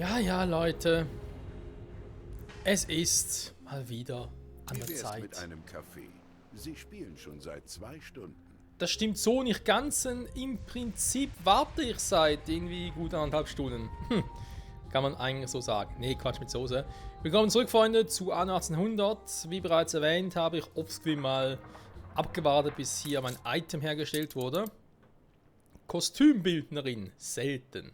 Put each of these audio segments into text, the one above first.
Ja, ja, Leute. Es ist mal wieder an der Zeit. Mit einem Kaffee. Sie spielen schon seit 2 Stunden. Das stimmt so nicht ganz. Im Prinzip warte ich seit irgendwie gut 1,5 Stunden. Kann man eigentlich so sagen. Nee, Quatsch mit Soße. Willkommen zurück, Freunde, zu Anno 1800. Wie bereits erwähnt, habe ich offscreen mal abgewartet, bis hier mein Item hergestellt wurde. Kostümbildnerin. Selten.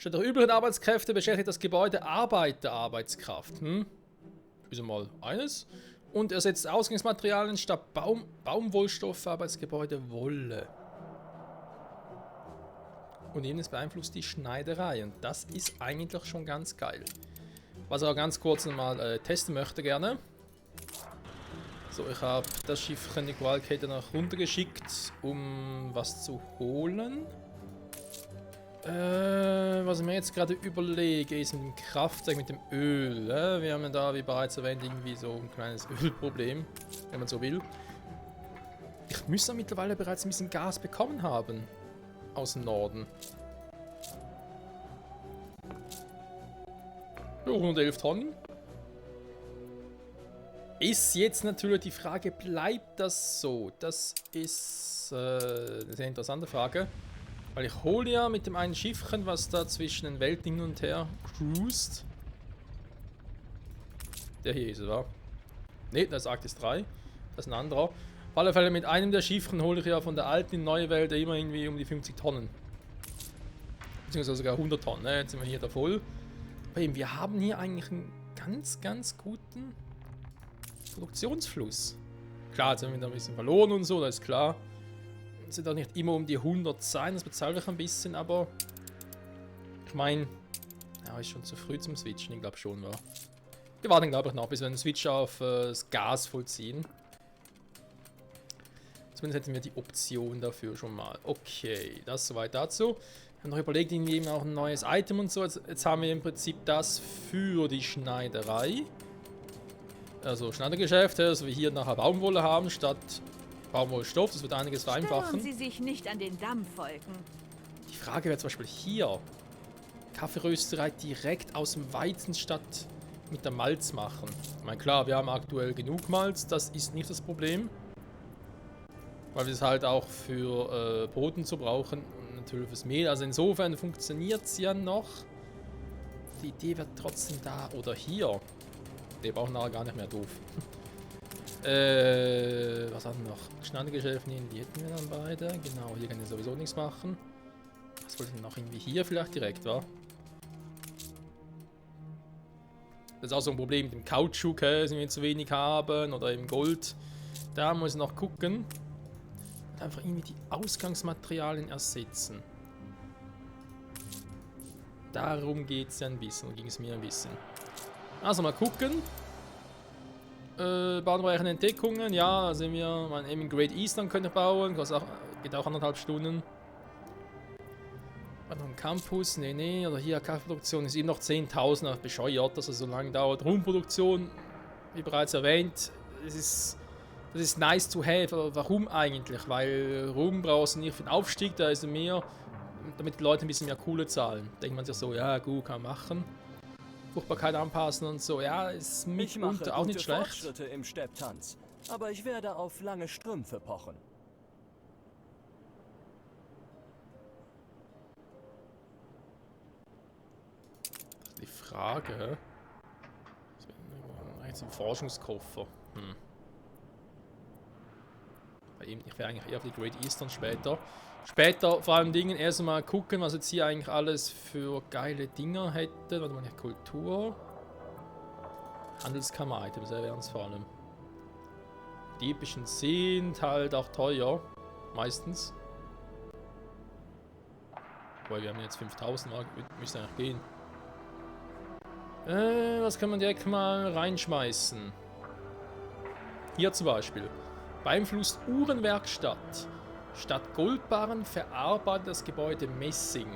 Statt der übrigen Arbeitskräfte beschäftigt das Gebäude Arbeiterarbeitskraft. Ist mal eines. Und ersetzt Ausgangsmaterialien statt Baumwollstoffe, aber das Gebäude Wolle. Und jenes beeinflusst die Schneiderei. Und das ist eigentlich schon ganz geil. Was ich auch ganz kurz mal testen möchte gerne. So, ich habe das Schiffchen Equalcator nach runtergeschickt, um was zu holen. Was ich mir jetzt gerade überlege, ist mit dem Kraftwerk, mit dem Öl. Wir haben ja da, wie bereits erwähnt, irgendwie so ein kleines Ölproblem, wenn man so will. Ich müsste mittlerweile bereits ein bisschen Gas bekommen haben. Aus dem Norden. Ja, 111 Tonnen. Ist jetzt natürlich die Frage, bleibt das so? Das ist eine sehr interessante Frage. Weil ich hole ja mit dem einen Schiffchen, was da zwischen den Welten hin und her cruist. Der hier ist es, wa? Ne, das ist Arktis 3. Das ist ein anderer. Auf alle Fälle mit einem der Schiffchen hole ich ja von der alten in die neue Welt immer irgendwie um die 50 Tonnen. Beziehungsweise sogar 100 Tonnen. Ne? Jetzt sind wir hier da voll. Aber eben, wir haben hier eigentlich einen ganz, ganz guten Produktionsfluss. Klar, jetzt haben wir da ein bisschen verloren und so, das ist klar. Es sind auch nicht immer um die 100 sein, das bezahle ich ein bisschen, aber ich meine, ja, ist schon zu früh zum Switchen, ich glaube schon, war. Wir warten, glaube ich, noch, bis wir den Switch auf das Gas vollziehen. Zumindest hätten wir die Option dafür schon mal. Okay, das soweit dazu. Ich habe noch überlegt, irgendwie eben auch ein neues Item und so. Jetzt haben wir im Prinzip das für die Schneiderei. Also Schneidergeschäfte, also wir hier nachher Baumwolle haben statt Baumwollstoff, das wird einiges vereinfachen. Stören Sie sich nicht an den Dampfwolken. Die Frage wäre zum Beispiel hier. Kaffeerösterei direkt aus dem Weizen statt mit der Malz machen. Ich meine, klar, wir haben aktuell genug Malz, das ist nicht das Problem. Weil wir es halt auch für Broten zu brauchen und natürlich fürs Mehl. Also insofern funktioniert es ja noch. Die Idee wird trotzdem da. Oder hier. Der braucht nachher gar nicht mehr, doof. Was hatten wir noch? Schneidergeschäfte, die hätten wir dann beide. Genau, hier kann ich sowieso nichts machen. Was wollte ich denn noch irgendwie hier vielleicht direkt, wa? Das ist auch so ein Problem mit dem Kautschuk, dass wir zu wenig haben. Oder im Gold. Da muss ich noch gucken. Und einfach irgendwie die Ausgangsmaterialien ersetzen. Darum geht es ja ein bisschen, ging es mir ein bisschen. Also mal gucken. Bahnbereiche Entdeckungen, ja, sehen wir, man eben Great Eastern könnte bauen, geht auch 1,5 Stunden. Noch ein Campus, nee, oder hier Kaffeeproduktion ist eben noch 10.000, bescheuert, dass es so lange dauert. Rumproduktion, wie bereits erwähnt, das ist nice to have, aber warum eigentlich? Weil Rum brauchst du nicht für den Aufstieg, da ist mehr, damit die Leute ein bisschen mehr Kohle zahlen. Denkt man sich so, ja gut, kann man machen. Fruchtbarkeit anpassen und so, ja, ist mitunter auch nicht schlecht. Fortschritte im Stepptanz, aber ich werde auf lange Strümpfe pochen. Das ist die Frage. Jetzt ein Forschungskoffer. Ich wäre eigentlich eher auf die Great Eastern später. Später vor allem Dingen erstmal gucken, was jetzt hier eigentlich alles für geile Dinger hätte. Warte mal, Kultur. Handelskammer-Items wären es vor allem. Die epischen sind halt auch teuer. Meistens. Weil wir haben jetzt 5000, müsste eigentlich gehen. Was kann man direkt mal reinschmeißen? Hier zum Beispiel. Beeinflusst Uhrenwerkstatt. Statt Goldbarren verarbeitet das Gebäude Messing.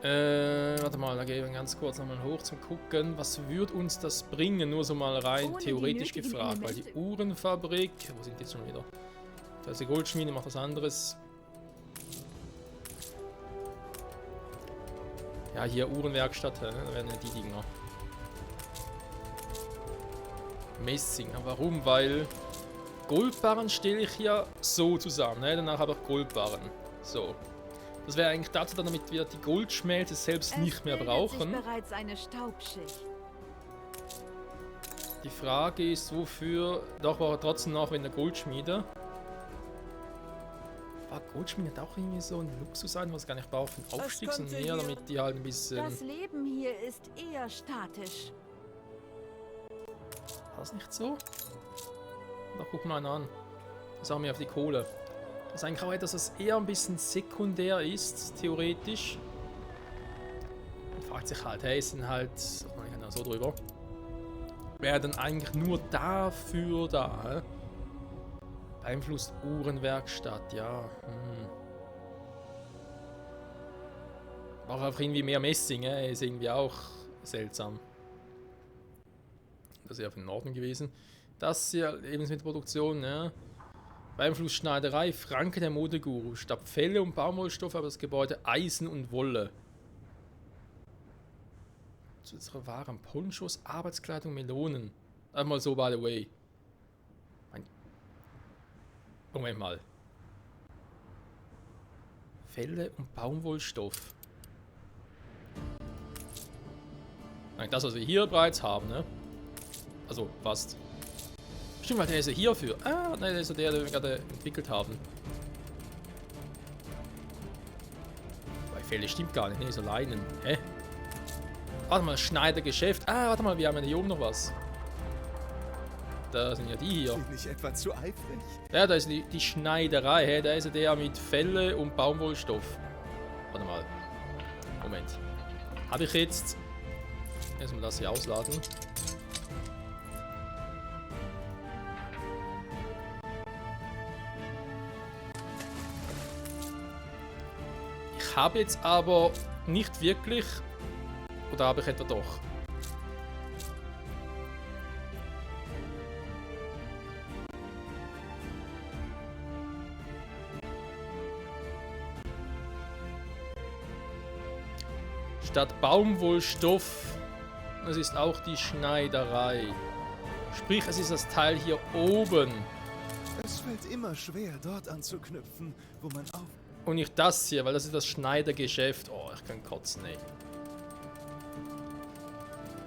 Warte mal, da gehen wir ganz kurz nochmal hoch zum Gucken. Was würde uns das bringen? Nur so mal rein theoretisch gefragt. Weil die Uhrenfabrik. Wo sind die jetzt schon wieder? Da ist die Goldschmiede, macht was anderes. Ja, hier Uhrenwerkstatt, da werden ja die Dinger. Messing. Warum? Weil Goldbarren stelle ich ja so zusammen. Ne? Danach habe ich Goldbarren. So. Das wäre eigentlich dazu, damit wir die Goldschmelze selbst nicht mehr brauchen. Sich bereits eine Staubschicht. Die Frage ist, wofür... Doch, war trotzdem noch in der Goldschmiede. War Goldschmiede auch irgendwie so ein Luxus sein, was gar nicht braucht für den Aufstieg, sondern mehr, damit die halt ein bisschen... Das Leben hier ist eher statisch. War das nicht so? Da guck mal einen an. Das haben wir auf die Kohle. Das ist eigentlich auch etwas, was eher ein bisschen sekundär ist, theoretisch. Man fragt sich halt, hey, sind halt... Oh, ich kann ja so drüber. Wäre dann eigentlich nur dafür da, hä? Beeinflusst Uhrenwerkstatt, ja. Auch einfach irgendwie mehr Messing, ist irgendwie auch seltsam. Das ist ja von Norden gewesen. Das hier, Lebensmittelproduktion, ja. Beeinflusst Schneiderei, Franke der Modeguru. Statt Felle und Baumwollstoff, aber das Gebäude Eisen und Wolle. Zusätzliche Waren, Ponchos, Arbeitskleidung, Melonen. Einmal so, by the way. Moment mal. Felle und Baumwollstoff. Das, was wir hier bereits haben, ne? Also, fast. Stimmt, weil der ist ja hierfür. Ah, nein, der ist ja der, den wir gerade entwickelt haben. Bei Felle stimmt gar nicht, ne? So Leinen. Hä? Warte mal, Schneidergeschäft. Ah, warte mal, wir haben ja hier oben noch was. Da sind ja die hier. Bin ich etwa zu eifrig? Ja, da ist die Schneiderei. Hä? Da ist ja der mit Felle und Baumwollstoff. Warte mal. Moment. Habe ich jetzt... Erstmal das hier ausladen. Ich habe jetzt aber nicht wirklich... Oder habe ich etwa doch? Statt Baumwollstoff, es ist auch die Schneiderei. Sprich, es ist das Teil hier oben. Es fällt immer schwer, dort anzuknüpfen, wo man auf... Und nicht das hier, weil das ist das Schneidergeschäft. Oh, ich kann kotzen, ey.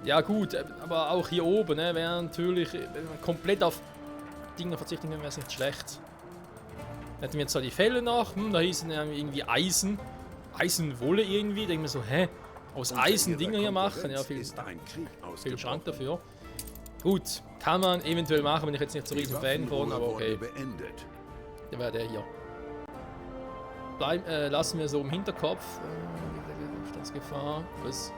Ja gut, aber auch hier oben, ne, wäre natürlich, wenn man komplett auf Dinge verzichten kann, wäre es nicht schlecht. Hätten wir jetzt zwar die Fälle noch, da hießen ja irgendwie Eisen. Eisenwolle irgendwie, denken wir so, hä? Aus Eisen Dinge hier machen, ja, viel Schrank dafür. Gut, kann man eventuell machen, bin ich jetzt nicht so riesen Fan von, aber okay. Der wäre der hier. Lassen wir so im Hinterkopf. Staatsgefahr, was?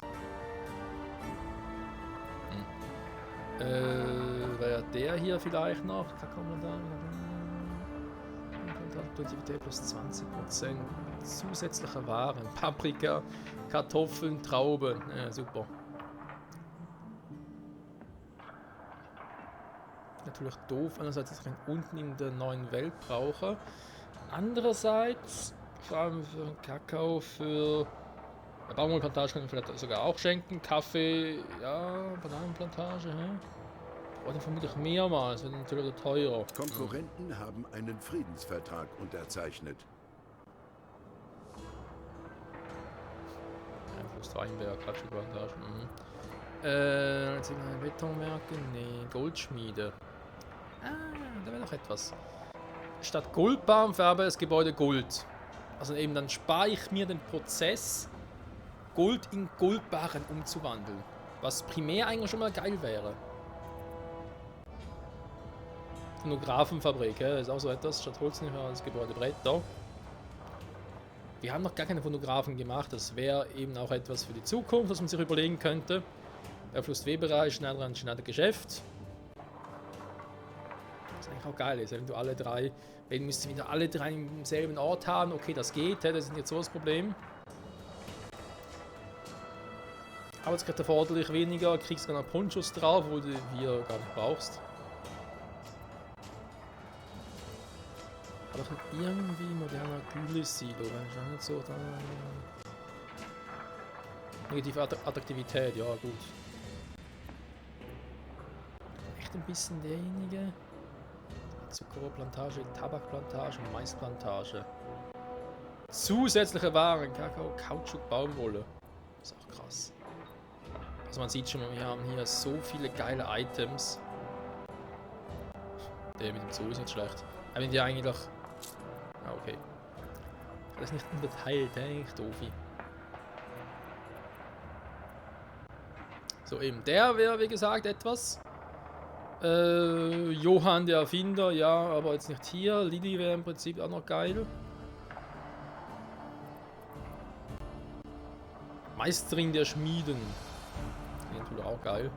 Wäre der hier vielleicht noch? Produktivität plus 20%. Zusätzliche Waren. Paprika, Kartoffeln, Trauben. Ja, super. Natürlich doof. Einerseits, dass ich ihn unten in der neuen Welt brauche. Andererseits, vor allem für Kakao, für Baumwollplantage kann ich vielleicht sogar auch schenken. Kaffee, ja, Bananenplantage, hä? Oh, dann vermutlich mehrmals, wird natürlich teurer. Konkurrenten haben einen Friedensvertrag unterzeichnet. Einfluss Weinberg, Kaffeeplantagen. Betonwerke, nee, Goldschmiede. Ah, da wäre noch etwas. Statt Goldbarren färbe das Gebäude Gold. Also eben, dann spare ich mir den Prozess, Gold in Goldbarren umzuwandeln. Was primär eigentlich schon mal geil wäre. Phonographenfabrik, ist auch so etwas. Statt Holz nicht mehr das Gebäude Bretter. Wir haben noch gar keine Phonographen gemacht. Das wäre eben auch etwas für die Zukunft, was man sich überlegen könnte. Fluss-W-Bereich, Schneidergeschäft. Was eigentlich auch geil ist, wenn du alle drei, wenn müsst wieder alle drei im selben Ort haben. Okay, das geht, das ist jetzt so das Problem. Arbeitskräfte erforderlich weniger, kriegst sogar noch Ponchos drauf, wo du hier gar nicht brauchst. Aber irgendwie moderner Gülle-Silo, wenn ich nicht so da. Negative Attraktivität, ja gut. Echt ein bisschen derjenige. Zuckerrohrplantage, Tabakplantage und Maisplantage. Zusätzliche Waren, Kakao, Kautschuk, Baumwolle. Ist auch krass. Also man sieht schon, wir haben hier so viele geile Items. Der mit dem Zoo ist nicht schlecht. Aber wenn die eigentlich doch... Ah, okay. Das ist nicht unterteilt, echt doofi. So, eben der wäre, wie gesagt, etwas. Johann der Erfinder, ja, aber jetzt nicht hier. Lilly wäre im Prinzip auch noch geil. Meisterin der Schmieden. Den auch geil.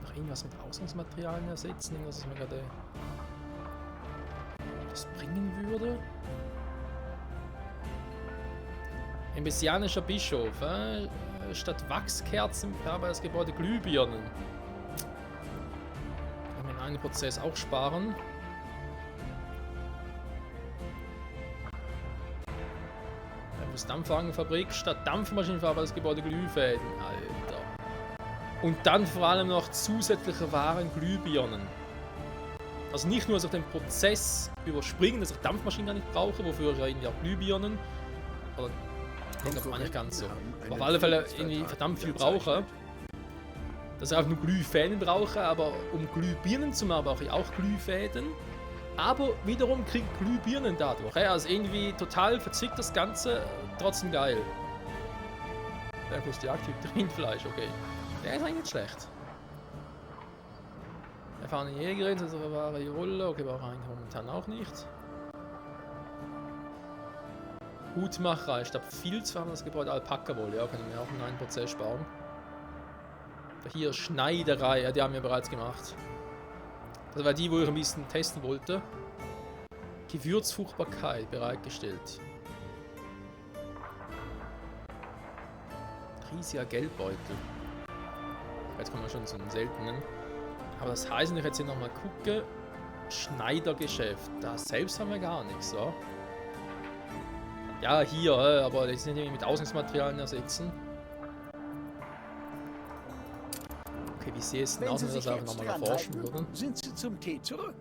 Noch irgendwas mit Ausgangsmaterialien ersetzen, irgendwas, was mir gerade das bringen würde. Ein messianischer Bischof, statt Wachskerzen bei das Gebäude Glühbirnen. Kann man einen Prozess auch sparen. Dampfwagenfabrik statt Dampfmaschinenfabrik das Gebäude Glühfäden. Alter. Und dann vor allem noch zusätzliche Waren Glühbirnen. Also nicht nur, dass ich den Prozess überspringen, dass ich Dampfmaschinen gar nicht brauche, wofür ich ja irgendwie auch Glühbirnen. Oder das war nicht ganz so. Aber auf alle Fälle irgendwie verdammt viel brauche. Dass ich auch nur Glühfäden brauche, aber um Glühbirnen zu machen, brauche ich auch Glühfäden. Aber wiederum kriegt Glühbirnen dadurch. Also irgendwie total verzwickt das Ganze, trotzdem geil. Der plus die Aktiv Rindfleisch, okay. Der ist eigentlich nicht schlecht. Erfahrene Jägerin, also wahre Rolle, okay, brauche ich momentan auch nicht. Hutmacherei, statt Filz haben wir das Gebäude Alpaka-Wolle, ja, kann ich mir auch einen Prozess sparen. Hier Schneiderei, ja, die haben wir bereits gemacht. Das war die, wo ich ein bisschen testen wollte. Gewürzfruchtbarkeit bereitgestellt. Riesiger Geldbeutel. Jetzt kommen wir schon zu den seltenen. Aber das heißt, wenn ich jetzt hier nochmal gucke, Schneidergeschäft. Da selbst haben wir gar nichts, so. Ja, hier, aber das sind irgendwie mit Ausgangsmaterialien ersetzen. Okay, wie sehe es denn aus, wenn wir das auch nochmal erforschen würden? Sind Sie zum Tee zurück?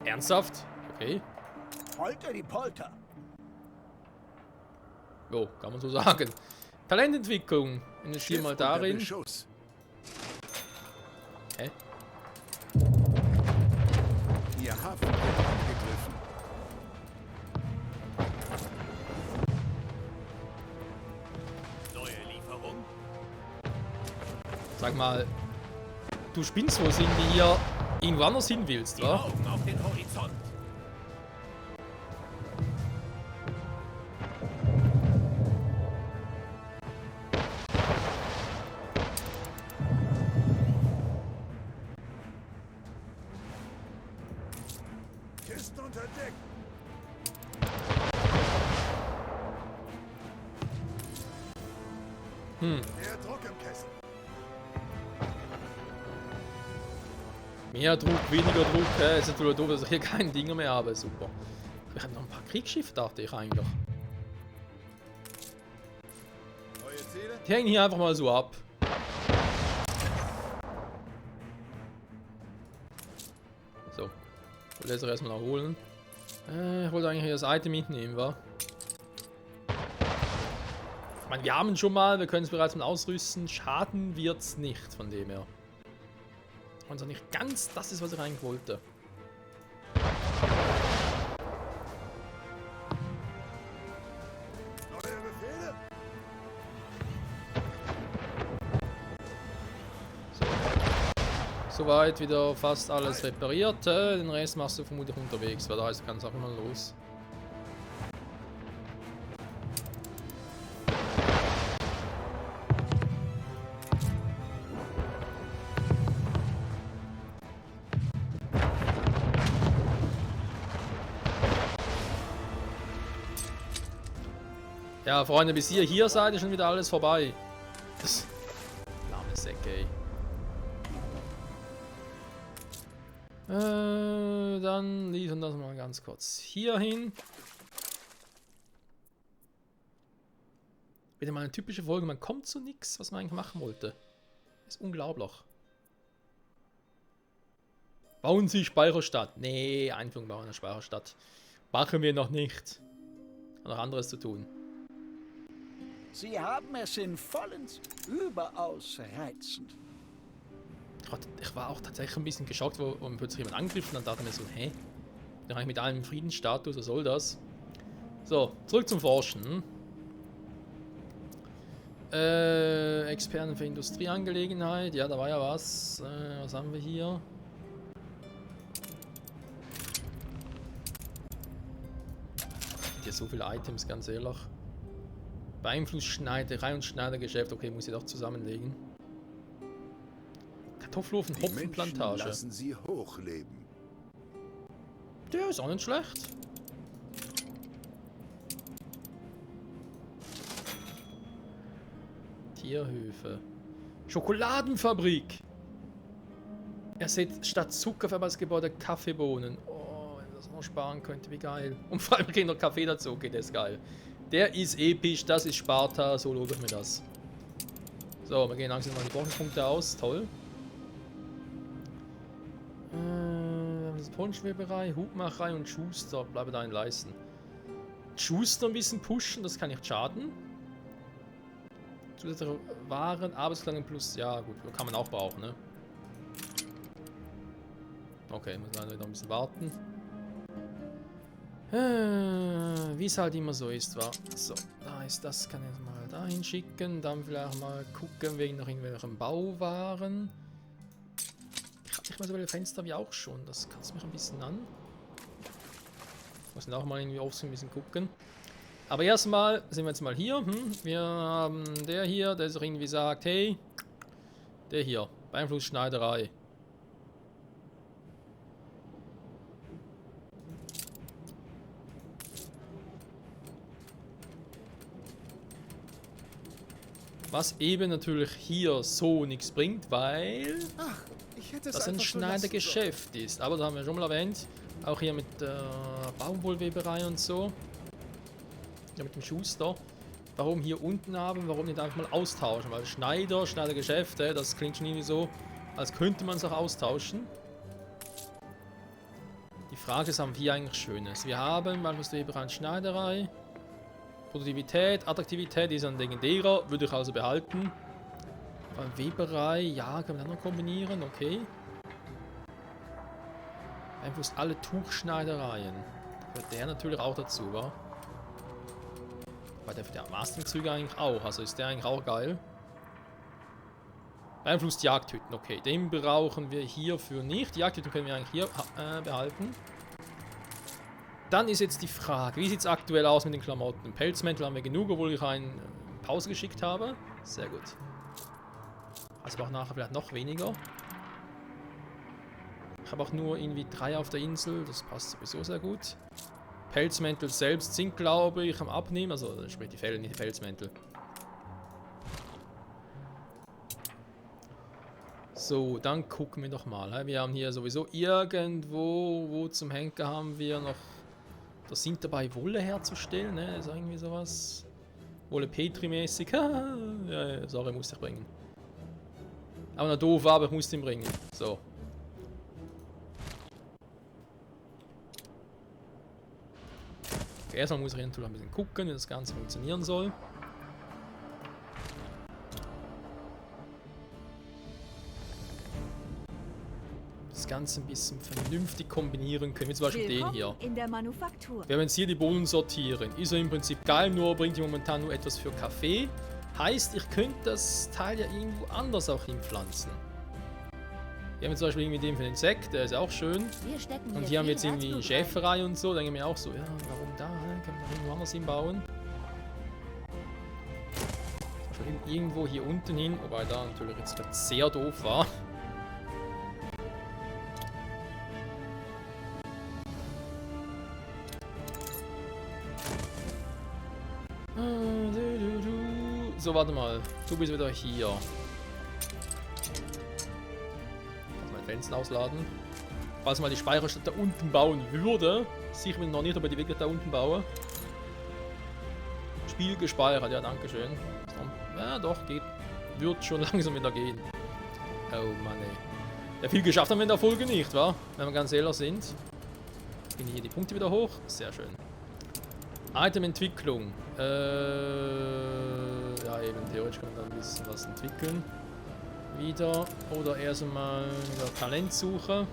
Ernsthaft? Okay. Polter die Polter. Jo, kann man so sagen. Talententwicklung. Investieren mal darin. Hä? Ihr Hafen wird angegriffen. Neue Lieferung. Sag mal, du spinnst wohl, sind die hier irgendwo anders hin willst, wa? Augen auf den Horizont. Kisten unter Deck. Mehr Druck im Kessel. Mehr Druck, weniger Druck, ist natürlich doof, dass ich hier keinen Dinger mehr habe, super. Wir haben noch ein paar Kriegsschiffe, dachte ich eigentlich. Neue Ziele? Die hängen hier einfach mal so ab. So. Ich will das erstmal noch holen. Ich wollte eigentlich hier das Item mitnehmen, wa? Ich meine, wir haben schon mal, wir können es bereits mal ausrüsten. Schaden wird's nicht von dem her. Und so nicht ganz das ist, was ich eigentlich wollte. Neue Befehle? Soweit wieder fast alles repariert. Den Rest machst du vermutlich unterwegs, weil da heißt, du kannst auch immer los. Ja, Freunde, bis ihr hier seid, ist schon wieder alles vorbei. Das lahme Säcke, ey. Dann liefern das mal ganz kurz hier hin. Wieder mal eine typische Folge, man kommt zu nichts, was man eigentlich machen wollte. Das ist unglaublich. Bauen Sie Speicherstadt. Nee, Einführung bauen einer Speicherstadt. Machen wir noch nicht. Noch anderes zu tun. Sie haben es in vollends überaus reizend. Ich war auch tatsächlich ein bisschen geschockt, wo mir plötzlich jemand angriff und dann dachte ich mir so, hä? Bin ich mit allem Friedensstatus, was soll das? So, zurück zum Forschen. Experten für Industrieangelegenheit. Ja, da war ja was. Was haben wir hier? Hier so viele Items, ganz ehrlich. Beeinflussschneiderei und Schneidergeschäft. Okay, muss ich doch zusammenlegen. Kartoffelofen, Die Menschen Hopfenplantage. lassen sie hochleben. Der ist auch nicht schlecht. Tierhöfe. Schokoladenfabrik. Ersetzt statt Zuckerverbandsgebäude Kaffeebohnen. Oh, wenn das noch sparen könnte, wie geil. Und vor allem kriegen noch Kaffee dazu. Okay, der ist geil. Der ist episch, das ist Sparta, so lobe ich mir das. So, wir gehen langsam mal die Wochenpunkte aus. Toll. Tonschweberei, Hutmacherei und Schuster. Bleibe da in Leisten. Schuster ein bisschen pushen, das kann nicht schaden. Zusätzliche Waren, Arbeitskleidung plus. Ja, gut, kann man auch brauchen, ne? Okay, muss man wieder ein bisschen warten. Wie es halt immer so ist, war. So, da ist das, kann ich mal dahin schicken. Dann vielleicht mal gucken wegen noch irgendwelchen Bauwaren. Ich habe nicht mal so viele Fenster wie auch schon. Das kratzt mich ein bisschen an. Muss auch mal irgendwie aufs ein bisschen gucken. Aber erstmal sind wir jetzt mal hier. Wir haben der hier, der sich irgendwie sagt, hey, der hier, Beeinflussschneiderei. Was eben natürlich hier so nichts bringt, weil Ach, ich hätte es das ein einfach so lassen Schneidergeschäft ist. Aber das haben wir schon mal erwähnt. Auch hier mit Baumwollweberei und so. Ja, mit dem Schuster. Warum hier unten haben, warum nicht einfach mal austauschen? Weil Schneidergeschäfte, das klingt schon irgendwie so, als könnte man es auch austauschen. Die Frage ist, haben wir hier eigentlich Schönes? Wir haben Weberei und Schneiderei. Produktivität, Attraktivität ist ein legendärer, würde ich also behalten. Weberei, ja, kann man dann noch kombinieren, okay. Einfach alle Tuchschneidereien. Gehört der natürlich auch dazu, wa? Weil der Mastering-Züge eigentlich auch, also ist der eigentlich auch geil. Beeinflusst Jagdhütten, okay. Den brauchen wir hierfür nicht. Die Jagdhütten können wir eigentlich hier behalten. Dann ist jetzt die Frage, wie sieht es aktuell aus mit den Klamotten? Pelzmäntel haben wir genug, obwohl ich einen Pause geschickt habe. Sehr gut. Also auch nachher vielleicht noch weniger. Ich habe auch nur irgendwie 3 auf der Insel, das passt sowieso sehr gut. Pelzmäntel selbst sind, glaube ich, am Abnehmen, also sprich die Felle, nicht die Pelzmäntel. So, dann gucken wir doch mal. Wir haben hier sowieso irgendwo, wo zum Henker haben wir noch... Das sind dabei, Wolle herzustellen, ne? Ist irgendwie sowas. Wolle Petri-mäßig. Ja, sorry, musste ich bringen. Aber na doof, aber ich musste ihn bringen. So. Okay, erstmal muss ich hier natürlich ein bisschen gucken, wie das Ganze funktionieren soll. Das Ganze ein bisschen vernünftig kombinieren können. Wie zum Beispiel den hier. In der Manufaktur. Wir haben jetzt hier die Bohnen sortieren. Ist ja im Prinzip geil, nur bringt die momentan nur etwas für Kaffee. Heißt, ich könnte das Teil ja irgendwo anders auch hinpflanzen. Hier haben wir zum Beispiel irgendwie den für den Insekt, der ist auch schön. Und hier haben wir jetzt irgendwie eine Schäferei und so. Da denke ich mir auch so, ja, warum da? Kann man doch irgendwo anders hinbauen. Irgendwo hier unten hin, wobei da natürlich jetzt gerade sehr doof war. So, warte mal. Du bist wieder hier. Kannst mein Fenster ausladen. Falls mal die Speicherstadt da unten bauen würde. Sicher bin ich noch nicht, ob ich die wirklich da unten baue. Spiel gespeichert. Ja, danke schön. Ja, doch, geht. Wird schon langsam wieder gehen. Oh Mann, ey. Ja, viel geschafft haben wir in der Folge nicht, wa? Wenn wir ganz ehrlich sind. Gehen hier die Punkte wieder hoch. Sehr schön. Item-Entwicklung. Ja, eben, theoretisch kann man da ein bisschen was entwickeln. Wieder. Oder erst einmal wieder Talentsuche.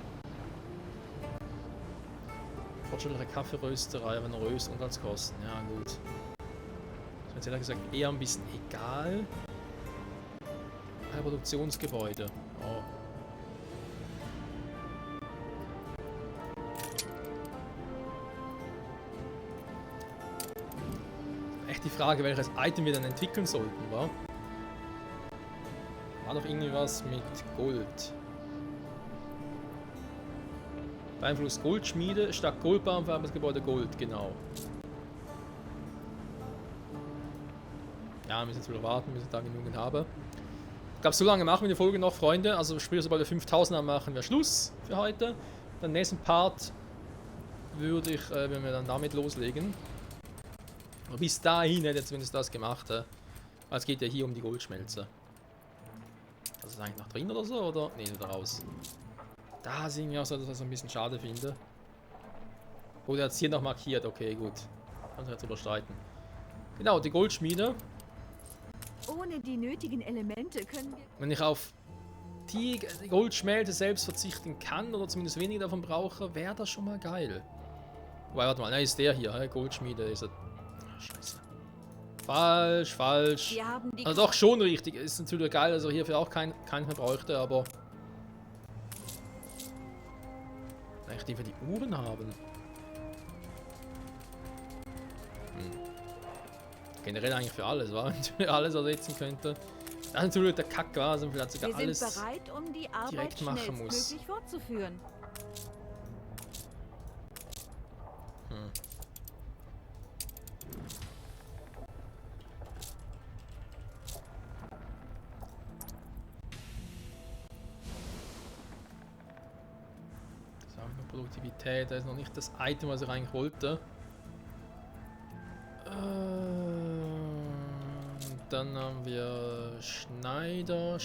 Fortschrittliche Kaffeerösterei, wenn er röst und als Kosten. Ja, gut. Das ist jetzt ehrlich gesagt eher ein bisschen egal. Produktionsgebäude. Oh. Echt die Frage, welches Item wir dann entwickeln sollten, wa? War doch irgendwie was mit Gold. Beeinflusst Goldschmiede, statt Goldbaum für das Gebäude Gold, genau. Ja, wir müssen jetzt wieder warten, bis ich da genug habe. Ich glaube, so lange machen wir die Folge noch, Freunde. Also sprich, sobald wir 5000 haben, machen wir Schluss für heute. Den nächsten Part würde ich, wenn wir dann damit loslegen. Aber bis dahin hätte ich zumindest das gemacht. Weil es geht ja hier um die Goldschmelze. Das ist eigentlich noch drin oder so, oder? Ne, wieder raus. Da sehen wir auch so, dass ich das ein bisschen schade finde. Oh, der hat es hier noch markiert. Okay, gut. Kann sich jetzt überstreiten. Genau, die Goldschmiede. Ohne die nötigen Elemente können wir... Wenn ich auf die Goldschmelze selbst verzichten kann oder zumindest weniger davon brauche, wäre das schon mal geil. Wobei, warte mal, nein, ist der hier, Goldschmiede ist er. Scheiße. Falsch, falsch. Wir haben die... Also doch schon richtig. Ist natürlich geil, dass er hierfür auch keinen mehr bräuchte, aber... Vielleicht die für die Uhren haben. Generell eigentlich für alles, wa? Wenn ich alles ersetzen könnte. Das ist natürlich der Kack, wa? Also vielleicht sogar wir alles sind bereit, um die Arbeit direkt machen muss. schnellstmöglich fortzuführen. Produktivität, da ist noch nicht das Item, was ich eigentlich wollte. Dann haben wir Schneider.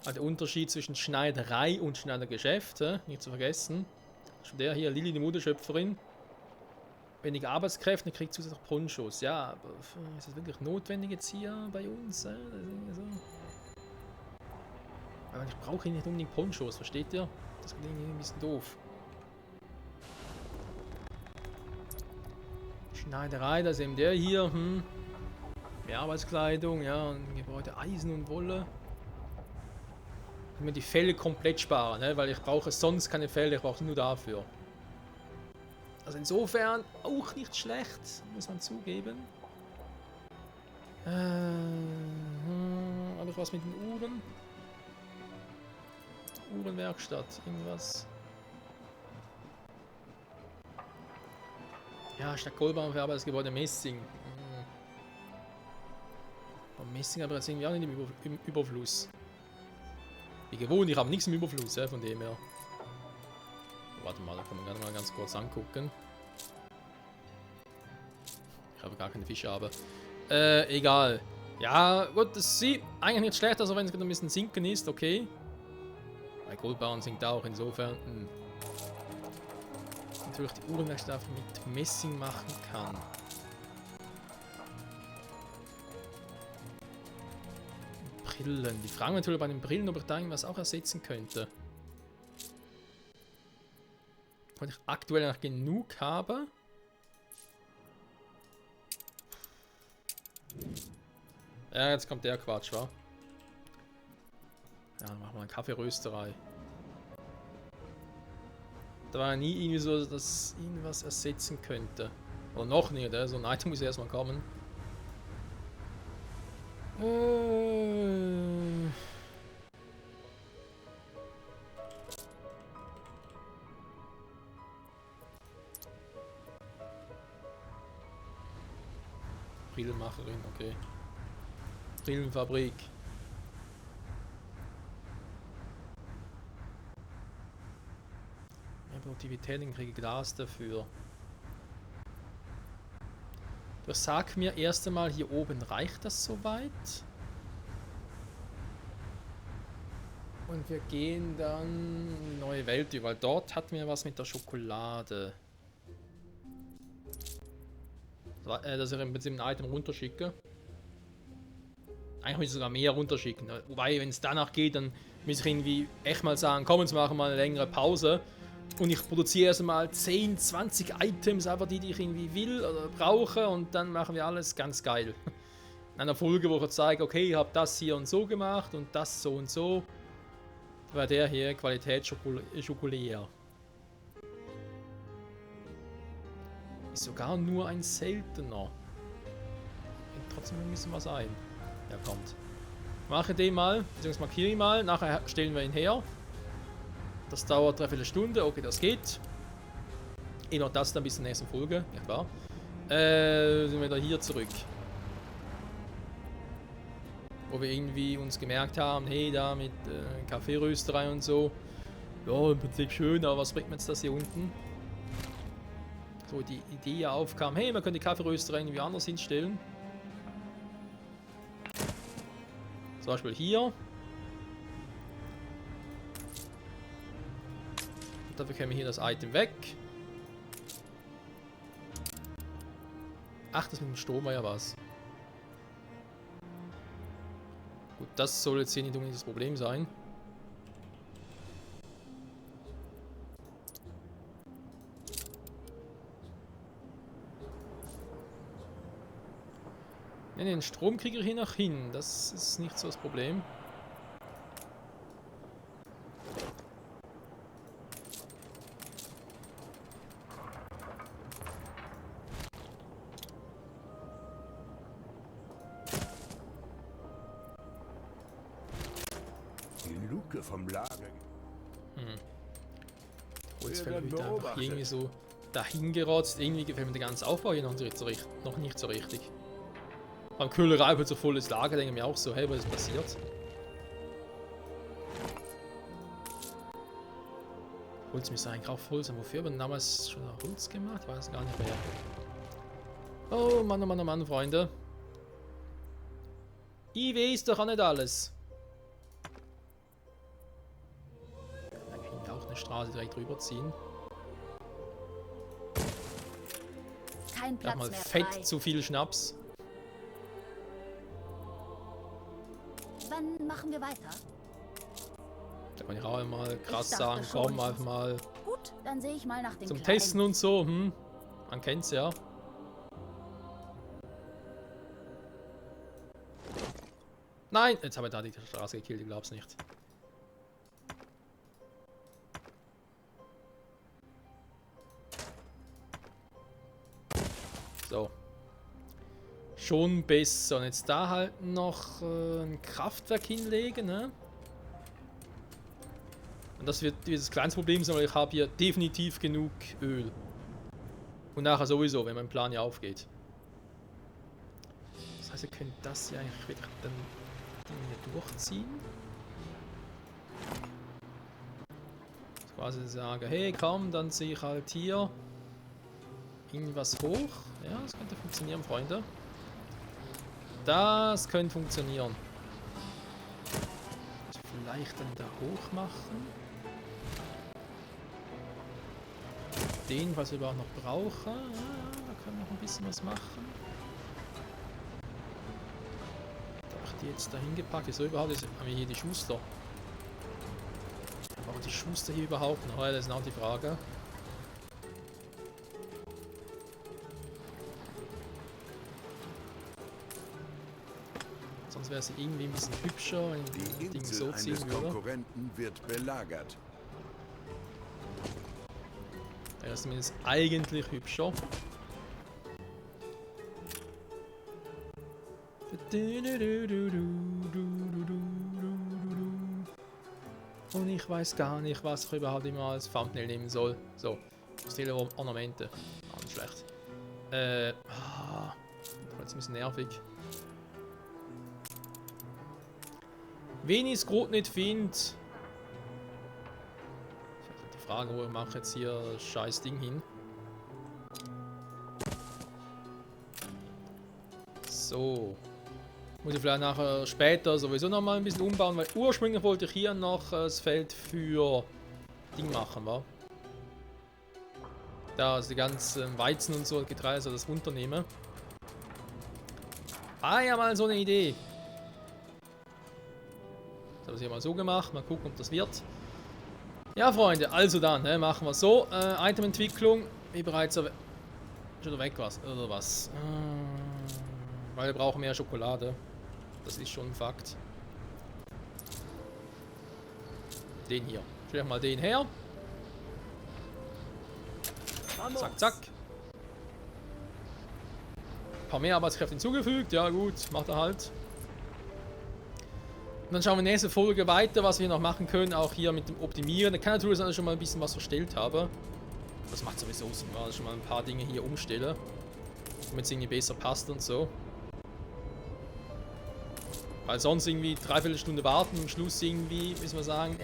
Der Unterschied zwischen Schneiderei und Schneidergeschäft, nicht zu vergessen. Schon der hier, Lilly, die Modeschöpferin. Weniger Arbeitskräfte, kriegt zusätzlich Ponchos. Ja, aber ist das wirklich notwendig jetzt hier bei uns? Das ist so. Aber ich brauche nicht unbedingt Ponchos, versteht ihr? Das klingt irgendwie ein bisschen doof. Schneiderei, das ist eben der hier. Mehr Arbeitskleidung, ja, und Gebäude Eisen und Wolle. Können wir die Felle komplett sparen, ne? Weil ich brauche sonst keine Felle, ich brauche nur dafür. Also insofern auch nicht schlecht, muss man zugeben. Habe ich was mit den Uhren? Uhrenwerkstatt, irgendwas. Ja, statt Goldbaum für Arbeitsgebäude Messing. Aber Messing aber jetzt irgendwie auch nicht im Überfluss. Wie gewohnt, ich habe nichts im Überfluss, von dem her. Warte mal, da kann man gerne mal ganz kurz angucken. Ich habe gar keine Fische, aber egal. Ja, gut, das sieht eigentlich nicht schlecht aus, auch wenn es gerade ein bisschen sinken ist, okay. Bei Goldbauern sinkt auch, insofern. Natürlich die Uhrenwerkstatt mit Messing machen kann. Brillen. Die fragen natürlich bei den Brillen, ob ich da irgendwas auch ersetzen könnte. Weil ich aktuell noch genug habe. Ja, jetzt kommt der Quatsch, wa? Ja, dann machen wir eine Kaffeerösterei. Da war ja nie irgendwie so, dass irgendwas ersetzen könnte. Oder noch nicht, so ein Item muss erstmal kommen. Brillenmacherin, okay. Brillenfabrik. Mehr Produktivität, ich kriege Glas dafür. Ich sag mir erst einmal, hier oben reicht das soweit. Und wir gehen dann in die neue Welt über, weil dort hatten wir was mit der Schokolade. Dass ich im Prinzip ein Item runterschicke. Eigentlich muss ich sogar mehr runterschicken. Wobei, wenn es danach geht, dann muss ich irgendwie echt mal sagen, komm, jetzt machen wir mal eine längere Pause. Und ich produziere erst mal 10, 20 Items, einfach die ich irgendwie will oder brauche. Und dann machen wir alles ganz geil. In einer Folge, wo ich zeige, okay, ich habe das hier und so gemacht und das so und so. War der hier Qualitätsschokolär. Ist sogar nur ein seltener. Könnte trotzdem ein bisschen was sein. Der kommt. Mache den mal, beziehungsweise markiere ihn mal. Nachher stellen wir ihn her. Das dauert 3/4 Stunde. Okay, das geht. Noch das dann bis zur nächsten Folge. Ja klar. Sind wir da hier zurück. Wo wir irgendwie uns gemerkt haben, hey, da mit Kaffeerösterei und so. Ja, im Prinzip schön, aber was bringt mir jetzt das hier unten? So die Idee aufkam, hey, man könnte die Kaffeerösterei irgendwie anders hinstellen. Zum Beispiel hier. Und dafür können wir hier das Item weg. Ach, das mit dem Strom war ja was. Gut, das soll jetzt hier nicht unbedingt das Problem sein. Ne, den Strom kriege ich hier noch hin. Das ist nicht so das Problem. Die Luke vom Lager. Holzfäller wieder einfach irgendwie so dahingerotzt. Irgendwie gefällt mir der ganze Aufbau hier noch nicht so richtig. Beim Köhlerei wird so volles Lager, denke ich mir auch so, hey, was ist passiert? Holz müsste eigentlich auch voll sein. Wofür? Aber damals schon Holz gemacht? Weiß gar nicht mehr. Oh Mann, oh Mann, oh Mann, Freunde. Ich weiß doch auch nicht alles. Da können wir auch eine Straße direkt rüberziehen. Kein Platz mal mehr fett frei. zu viel Schnaps. Wann machen wir weiter? Da kann ich auch mal krass Ich dachte sagen, schon. komm, einfach mal Gut, dann sehe ich mal nach den zum Kleinen. Testen und so, Man kennt's ja. Nein! Jetzt habe ich da die Straße gekillt, ich glaub's nicht. So. Schon besser. Und jetzt da halt noch ein Kraftwerk hinlegen, ne? Und das wird dieses kleines Problem sein, weil ich habe hier definitiv genug Öl. Und nachher sowieso, wenn mein Plan ja aufgeht. Das heißt, ihr könnt das ja eigentlich wieder dann hier durchziehen. Also quasi sagen, hey komm, dann sehe ich halt hier irgendwas hoch. Ja, das könnte funktionieren, Freunde. Das könnte funktionieren. Also vielleicht dann da hoch machen. Den, was wir überhaupt noch brauchen. Da können wir noch ein bisschen was machen. Da habe ich die jetzt dahin gepackt. Wieso überhaupt? Jetzt haben wir hier die Schuster. Brauchen die Schuster hier überhaupt noch? Ja, das ist auch die Frage. Sonst wäre sie irgendwie ein bisschen hübscher, wenn Die ich das Ding Insel so ziehen eines würde. Konkurrenten wird belagert. Er ist zumindest eigentlich hübscher. Und ich weiß gar nicht, was ich überhaupt immer als Thumbnail nehmen soll. So, Stile Ornamente. Auch nicht schlecht. Das ist ein bisschen nervig. Wenn ich es gerade nicht finde. Die Frage, wo ich mache jetzt hier das scheiß Ding hin. So. Muss ich vielleicht nachher später sowieso nochmal ein bisschen umbauen, weil ursprünglich wollte ich hier noch das Feld für Ding machen, wa? Da, also die ganzen Weizen und so, Getreide, also das runternehmen. War ja mal so eine Idee. Das habe ich hier mal so gemacht, mal gucken, ob das wird. Ja, Freunde, also dann, machen wir so. Itementwicklung, wie bereits erwähnt. Schon weg was, oder was? Weil wir brauchen mehr Schokolade. Das ist schon ein Fakt. Den hier. Stell mal den her. Zack, zack. Ein paar mehr Arbeitskräfte hinzugefügt. Ja gut, macht er halt. Und dann schauen wir in der nächsten Folge weiter, was wir noch machen können. Auch hier mit dem Optimieren. Da kann natürlich sein, dass ich schon mal ein bisschen was verstellt habe. Das macht sowieso Sinn, weil ich schon mal ein paar Dinge hier umstelle. Damit es irgendwie besser passt und so. Weil sonst irgendwie 3/4 Stunde warten und am Schluss irgendwie müssen wir sagen,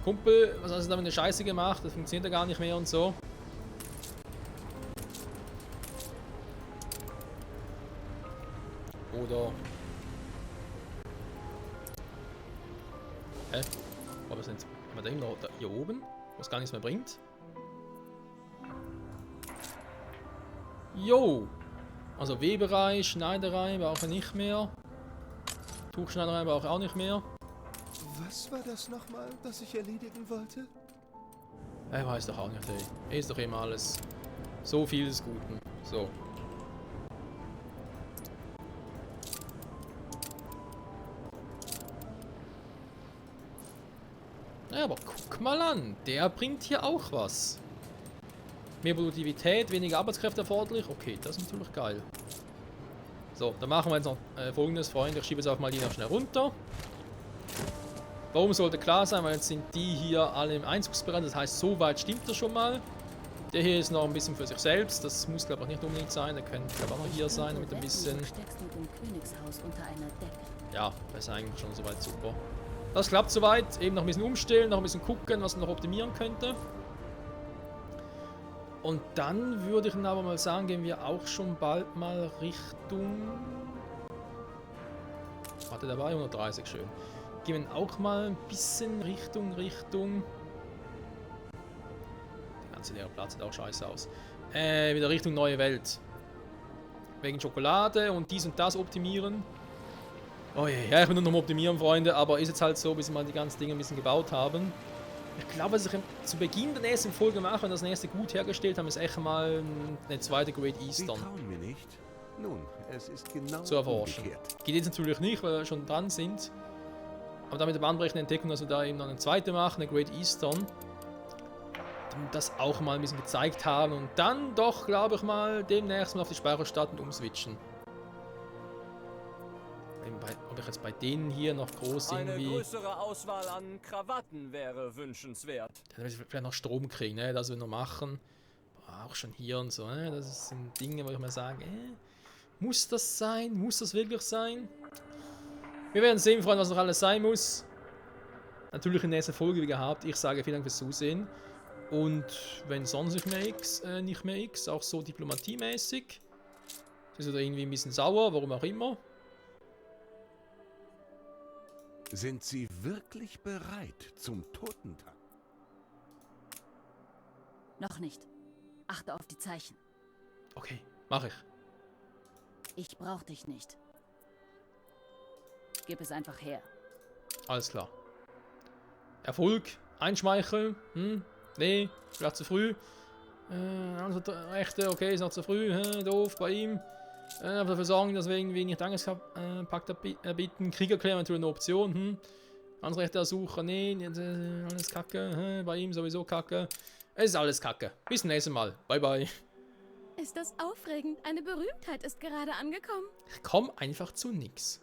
Kumpel, was hast du da mit der Scheiße gemacht? Das funktioniert ja gar nicht mehr und so. Oder... Aber sind wir da immer da hier oben, was gar nichts mehr bringt? Jo! Also Weberei, Schneiderei brauche ich nicht mehr. Tuchschneiderei brauche ich auch nicht mehr. Was war das nochmal, das ich erledigen wollte? Er weiß doch auch nicht, ey. Ist doch immer alles so viel des Guten. So. Ja, aber guck mal an. Der bringt hier auch was. Mehr Produktivität, weniger Arbeitskräfte erforderlich. Okay, das ist natürlich geil. So, dann machen wir jetzt noch Folgendes, Freunde. Ich schiebe jetzt auch mal die noch schnell runter. Warum sollte klar sein, weil jetzt sind die hier alle im Einzugsbereich. Das heißt, so weit stimmt das schon mal. Der hier ist noch ein bisschen für sich selbst. Das muss, glaube ich, nicht unbedingt sein. Der könnte, glaube ich, auch noch hier sein mit ein bisschen... Ja, das ist eigentlich schon soweit super. Das klappt soweit. Eben noch ein bisschen umstellen, noch ein bisschen gucken, was man noch optimieren könnte. Und dann würde ich aber mal sagen, gehen wir auch schon bald mal Richtung... Warte, da war 130, schön. Gehen wir auch mal ein bisschen Richtung... Der ganze leere Platz sieht auch scheiße aus. Wieder Richtung neue Welt. Wegen Schokolade und dies und das optimieren. Oh je, ja, ich will nur noch optimieren, Freunde, aber ist jetzt halt so, bis wir mal die ganzen Dinge ein bisschen gebaut haben. Ich glaube, was ich zu Beginn der nächsten Folge mache, wenn das nächste gut hergestellt haben, ist echt mal eine zweite Great Eastern Sie trauen mir nicht. Nun, es ist genau zu erforschen. umgekehrt. Geht jetzt natürlich nicht, weil wir schon dran sind. Aber damit der bahnbrechende Entdeckung, dass wir da eben noch eine zweite machen, eine Great Eastern. Damit das auch mal ein bisschen gezeigt haben und dann doch, glaube ich mal, demnächst mal auf die Speicherstadt und umswitchen. Ob ich jetzt bei denen hier noch groß irgendwie... Eine größere Auswahl an Krawatten wäre wünschenswert. Dann müssen wir vielleicht noch Strom kriegen, ne? Das wir noch machen. Boah, auch schon hier und so, ne? Das sind Dinge, wo ich mal sage, muss das sein? Muss das wirklich sein? Wir werden sehen, Freunde, was noch alles sein muss. Natürlich in der nächsten Folge, wie gehabt. Ich sage vielen Dank fürs Zusehen. Und wenn sonst nicht mehr X, auch so diplomatiemäßig. Ist oder irgendwie ein bisschen sauer, warum auch immer. Sind Sie wirklich bereit zum Totentag? Noch nicht. Achte auf die Zeichen. Okay, mache ich. Ich brauche dich nicht. Gib es einfach her. Alles klar. Erfolg, einschmeicheln. Nee, vielleicht zu früh. Also Rechte, okay, ist noch zu früh. Doof bei ihm. Aber dafür sorgen, dass wir irgendwie nicht Angriffspakt erbitten. Krieg erklären natürlich eine Option. Ansrechte ersuchen, nee, alles kacke. Bei ihm sowieso kacke. Es ist alles kacke. Bis zum nächsten Mal. Bye, bye. Ist das aufregend? Eine Berühmtheit ist gerade angekommen. Ich komm einfach zu nix.